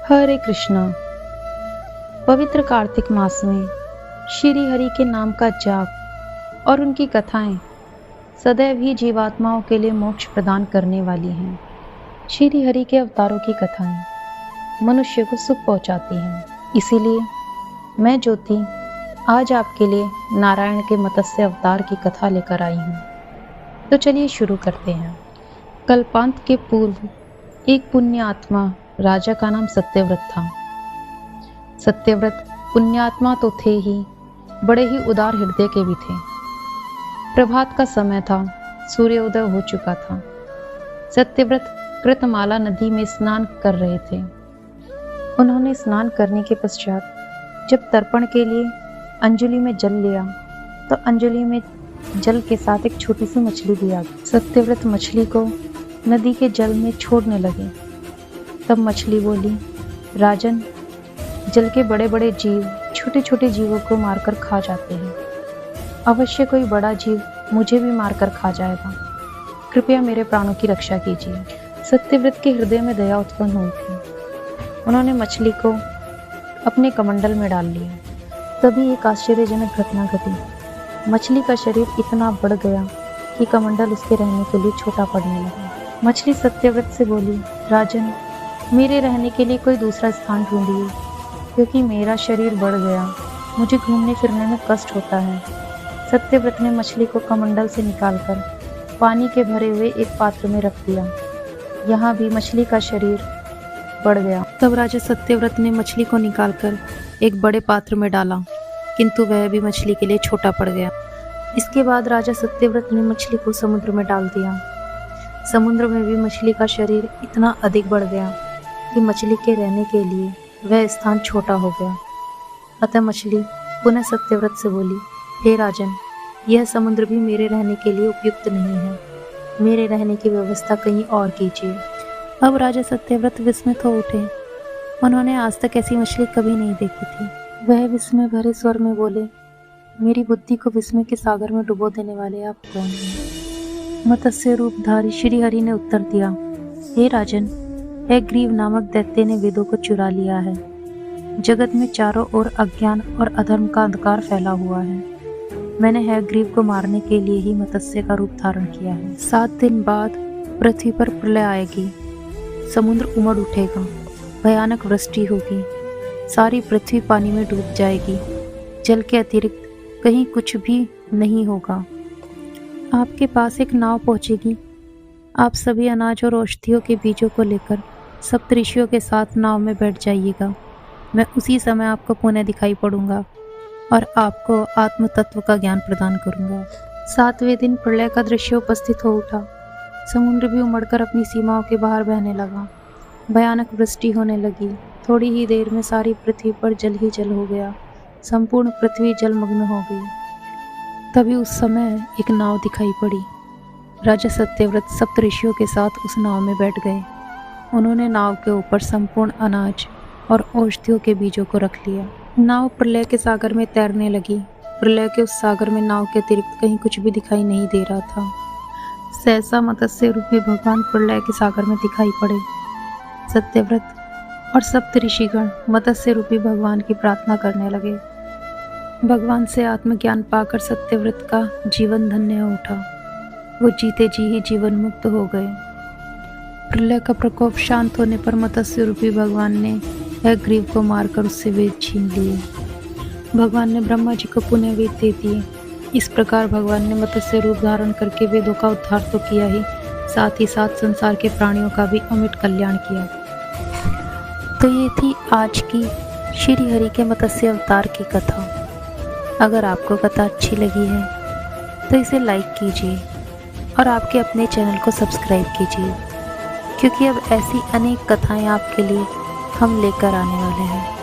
हरे कृष्णा। पवित्र कार्तिक मास में श्री हरि के नाम का जाप और उनकी कथाएं सदैव ही जीवात्माओं के लिए मोक्ष प्रदान करने वाली हैं। श्री हरि के अवतारों की कथाएं मनुष्य को सुख पहुंचाती हैं। इसीलिए मैं ज्योति आज आपके लिए नारायण के मत्स्य अवतार की कथा लेकर आई हूँ। तो चलिए शुरू करते हैं। कल्पांत के पूर्व एक पुण्य आत्मा राजा का नाम सत्यव्रत था। सत्यव्रत पुण्यात्मा तो थे ही, बड़े ही उदार हृदय के भी थे। प्रभात का समय था, सूर्योदय हो चुका था। सत्यव्रत कृतमाला नदी में स्नान कर रहे थे। उन्होंने स्नान करने के पश्चात जब तर्पण के लिए अंजलि में जल लिया तो अंजलि में जल के साथ एक छोटी सी मछली भी आ गई। सत्यव्रत मछली को नदी के जल में छोड़ने लगे। तब मछली बोली, राजन, जल के बड़े बड़े जीव छोटे छोटे जीवों को मारकर खा जाते हैं। अवश्य कोई बड़ा जीव मुझे भी मारकर खा जाएगा। कृपया मेरे प्राणों की रक्षा कीजिए। सत्यव्रत के हृदय में दया उत्पन्न हुई थी। उन्होंने मछली को अपने कमंडल में डाल लिया। तभी एक आश्चर्यजनक घटना घटी। मछली का शरीर इतना बढ़ गया कि कमंडल उसके रहने के लिए छोटा पड़ने लगा। मछली सत्यव्रत से बोली, राजन, मेरे रहने के लिए कोई दूसरा स्थान ढूंढिए, क्योंकि मेरा शरीर बढ़ गया। मुझे घूमने फिरने में कष्ट होता है। सत्यव्रत ने मछली को कमंडल से निकालकर पानी के भरे हुए एक पात्र में रख दिया। यहाँ भी मछली का शरीर बढ़ गया। तब राजा सत्यव्रत ने मछली को निकालकर एक बड़े पात्र में डाला, किंतु वह भी मछली के लिए छोटा पड़ गया। इसके बाद राजा सत्यव्रत ने मछली को समुद्र में डाल दिया। समुद्र में भी मछली का शरीर इतना अधिक बढ़ गया कि मछली के रहने के लिए वह स्थान छोटा हो गया। अतः मछली पुनः सत्यव्रत से बोली, हे राजन, यह समुद्र भी मेरे रहने के लिए उपयुक्त नहीं है। मेरे रहने की व्यवस्था कहीं और कीजिए। अब राजा सत्यव्रत विस्मित हो उठे। उन्होंने आज तक ऐसी मछली कभी नहीं देखी थी। वह विस्मय भरे स्वर में बोले, मेरी बुद्धि को विस्मय के सागर में डुबो देने वाले आप कौन हैं? मत्स्य रूपधारी श्री हरि ने उत्तर दिया, हे राजन, हयग्रीव नामक दैत्य ने वेदों को चुरा लिया है। जगत में चारों ओर अज्ञान और अधर्म का अंधकार फैला हुआ है। मैंने हयग्रीव को मारने के लिए ही मत्स्य का रूप धारण किया है। 7 दिन बाद पृथ्वी पर प्रलय आएगी। समुद्र उमड़ उठेगा, भयानक वृष्टि होगी, सारी पृथ्वी पानी में डूब जाएगी। जल के अतिरिक्त कहीं कुछ भी नहीं होगा। आपके पास एक नाव पहुंचेगी। आप सभी अनाज और औषधियों के बीजों को लेकर सप्तऋषियों के साथ नाव में बैठ जाइएगा। मैं उसी समय आपको पुनः दिखाई पड़ूंगा और आपको आत्म तत्व का ज्ञान प्रदान करूंगा। 7वें दिन प्रलय का दृश्य उपस्थित हो उठा। समुद्र भी उमड़कर अपनी सीमाओं के बाहर बहने लगा। भयानक वृष्टि होने लगी। थोड़ी ही देर में सारी पृथ्वी पर जल ही जल हो गया। संपूर्ण पृथ्वी जलमग्न हो गई। तभी उस समय एक नाव दिखाई पड़ी। राजा सत्यव्रत सप्तऋषियों के साथ उस नाव में बैठ गए। उन्होंने नाव के ऊपर संपूर्ण अनाज और औषधियों के बीजों को रख लिया। नाव प्रलय के सागर में तैरने लगी। प्रलय के उस सागर में नाव के अतिरिक्त कहीं कुछ भी दिखाई नहीं दे रहा था। सहसा मत्स्य रूपी भगवान प्रलय के सागर में दिखाई पड़े। सत्यव्रत और सप्तऋषिगण मत्स्य रूपी भगवान की प्रार्थना करने लगे। भगवान से आत्मज्ञान पाकर सत्यव्रत का जीवन धन्य हो उठा। वो जीते जी ही जीवन मुक्त हो गए। प्रलय का प्रकोप शांत होने पर मत्स्य रूपी भगवान ने हयग्रीव को मारकर उससे वेद छीन लिए। भगवान ने ब्रह्मा जी को पुनः वेद दे दिए। इस प्रकार भगवान ने मत्स्य रूप धारण करके वेदों का उद्धार तो किया ही, साथ ही साथ संसार के प्राणियों का भी अमिट कल्याण किया। तो ये थी आज की श्री हरि के मत्स्य अवतार की कथा। अगर आपको कथा अच्छी लगी है तो इसे लाइक कीजिए और आपके अपने चैनल को सब्सक्राइब कीजिए, क्योंकि अब ऐसी अनेक कथाएं आपके लिए हम लेकर आने वाले हैं।